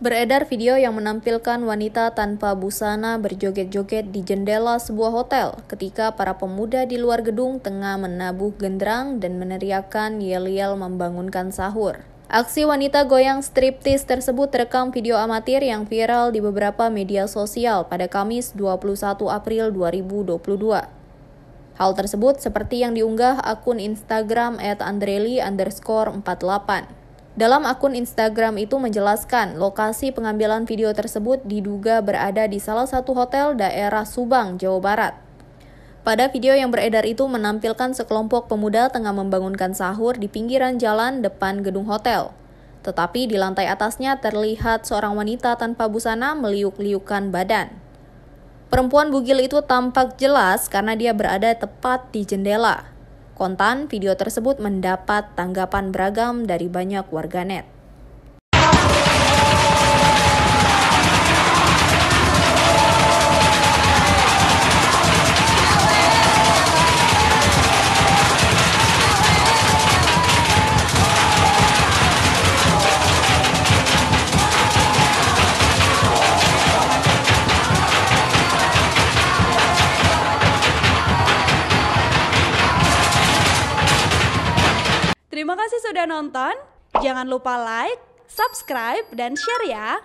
Beredar video yang menampilkan wanita tanpa busana berjoget-joget di jendela sebuah hotel ketika para pemuda di luar gedung tengah menabuh genderang dan meneriakkan yel-yel membangunkan sahur. Aksi wanita goyang striptis tersebut terekam video amatir yang viral di beberapa media sosial pada Kamis 21 April 2022. Hal tersebut seperti yang diunggah akun Instagram @andreli_48. Dalam akun Instagram itu menjelaskan lokasi pengambilan video tersebut diduga berada di salah satu hotel daerah Subang, Jawa Barat. Pada video yang beredar itu menampilkan sekelompok pemuda tengah membangunkan sahur di pinggiran jalan depan gedung hotel. Tetapi di lantai atasnya terlihat seorang wanita tanpa busana meliuk-liukkan badan. Perempuan bugil itu tampak jelas karena dia berada tepat di jendela. Kontan video tersebut mendapat tanggapan beragam dari banyak warganet. Terima kasih sudah nonton. Jangan lupa like, subscribe, dan share ya.